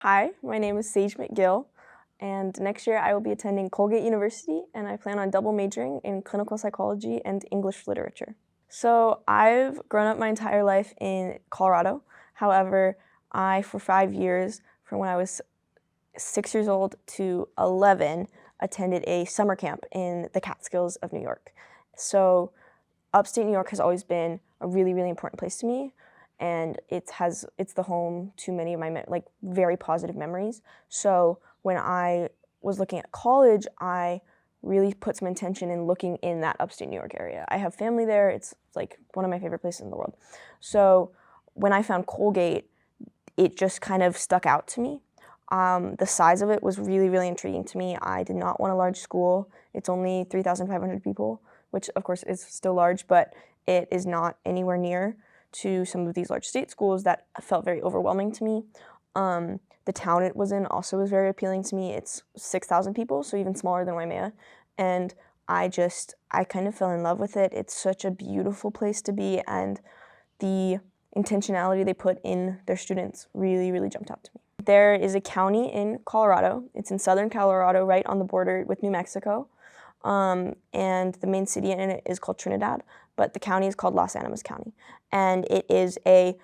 Hi, my name is Sage McGill, and next year I will be attending Colgate University, and I plan on double majoring in clinical psychology and English literature. So I've grown up my entire life in Colorado. However, for 5 years, from when I was 6 years old to 11, attended a summer camp in the Catskills of New York. So upstate New York has always been a really, really important place to me, and it's the home to many of my very positive memories. So when I was looking at college, I really put some intention in looking in that upstate New York area. I have family there. It's like one of my favorite places in the world. So when I found Colgate, it just kind of stuck out to me. The size of it was really, really intriguing to me. I did not want a large school. It's only 3,500 people, which of course is still large, but it is not anywhere near to some of these large state schools that felt very overwhelming to me. The town it was in also was very appealing to me. It's 6,000 people, so even smaller than Waimea. And I kind of fell in love with it. It's such a beautiful place to be, and the intentionality they put in their students really, really jumped out to me. There is a county in Colorado. It's in southern Colorado, right on the border with New Mexico. And the main city in it is called Trinidad, but the county is called Los Animas County. And it is a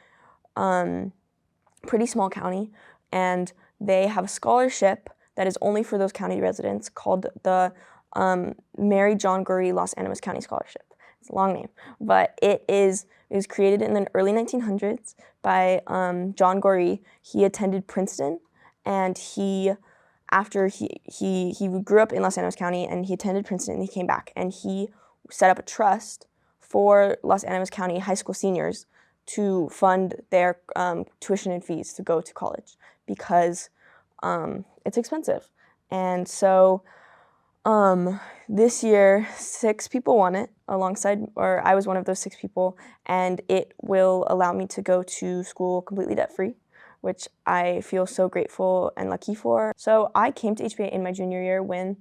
pretty small county, and they have a scholarship that is only for those county residents called the Mary John Gurry Los Animas County Scholarship. It's a long name, but it was created in the early 1900s by John Gurry. He attended Princeton, and after he grew up in Los Animas County, and he attended Princeton, and he came back, and he set up a trust for Los Animas County high school seniors to fund their tuition and fees to go to college, because it's expensive. And so this year, 6 people won it I was one of those 6 people, and it will allow me to go to school completely debt-free, which I feel so grateful and lucky for. So I came to HBA in my junior year when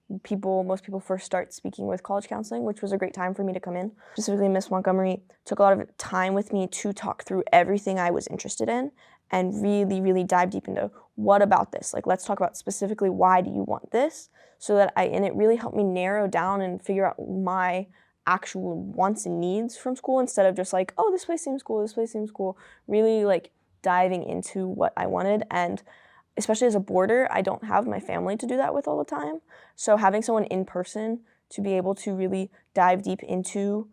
most people first start speaking with college counseling, which was a great time for me to come in. Specifically, Miss Montgomery took a lot of time with me to talk through everything I was interested in and really, really dive deep into what about this? Like, let's talk about specifically why do you want this? And it really helped me narrow down and figure out my actual wants and needs from school, instead of just like, oh, this place seems cool, this place seems cool. Really like diving into what I wanted. And especially as a boarder, I don't have my family to do that with all the time. So having someone in person to be able to really dive deep into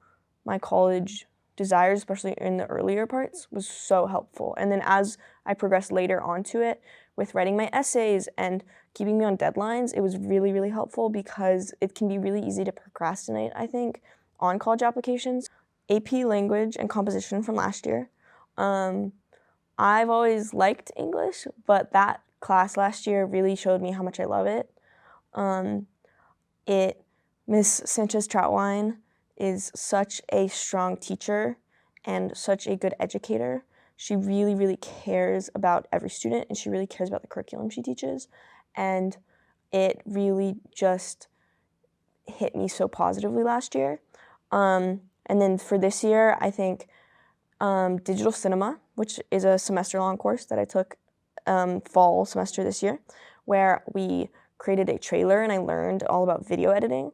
my college desires, especially in the earlier parts, was so helpful. And then as I progressed later onto it with writing my essays and keeping me on deadlines, it was really, really helpful, because it can be really easy to procrastinate, I think, on college applications. AP Language and Composition from last year. I've always liked English, but that class last year really showed me how much I love it. Miss Sanchez Troutwine is such a strong teacher and such a good educator. She really, really cares about every student, and she really cares about the curriculum she teaches. And it really just hit me so positively last year. And then for this year, I think digital cinema, which is a semester-long course that I took fall semester this year, where we created a trailer and I learned all about video editing.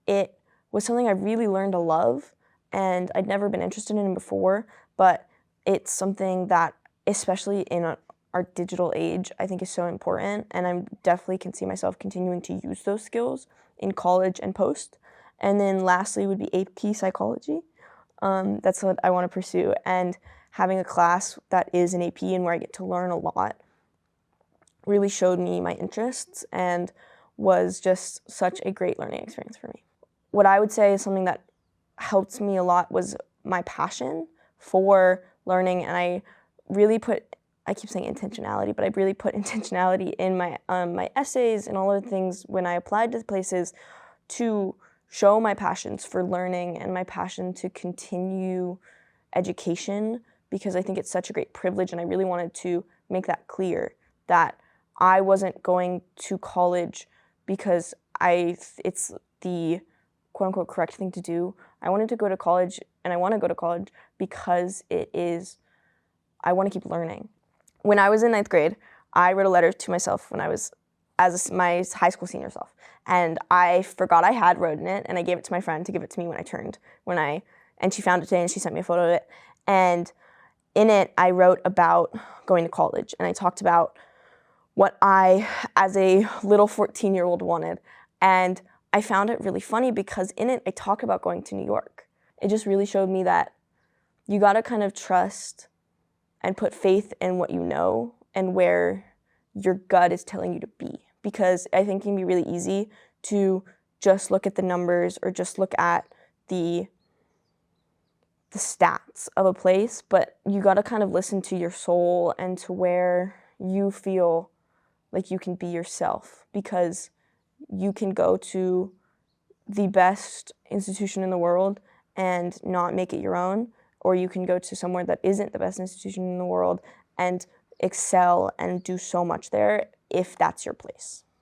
It was something I really learned to love, and I'd never been interested in before, but it's something that, especially in our digital age, I think is so important, and I definitely can see myself continuing to use those skills in college and post. And then lastly would be AP Psychology. That's what I want to pursue, and having a class that is an AP and where I get to learn a lot really showed me my interests and was just such a great learning experience for me. What I would say is something that helped me a lot was my passion for learning, and I keep saying intentionality, but I really put intentionality in my essays and all of the things when I applied to places to show my passions for learning and my passion to continue education, because I think it's such a great privilege, and I really wanted to make that clear that I wasn't going to college because it's the quote-unquote correct thing to do. I wanted to go to college, and I want to go to college because I want to keep learning. When I was in 9th grade, I wrote a letter to myself when I was my high school senior self, and I forgot I had written it, and I gave it to my friend to give it to me when I turned, and she found it today, and she sent me a photo of it, and in it, I wrote about going to college, and I talked about what I, as a little 14-year-old, wanted, and I found it really funny because in it, I talk about going to New York. It just really showed me that you gotta kind of trust and put faith in what you know and where your gut is telling you to be. Because I think it can be really easy to just look at the numbers or just look at the stats of a place, but you gotta kind of listen to your soul and to where you feel like you can be yourself, because you can go to the best institution in the world and not make it your own, or you can go to somewhere that isn't the best institution in the world and excel and do so much there if that's your place.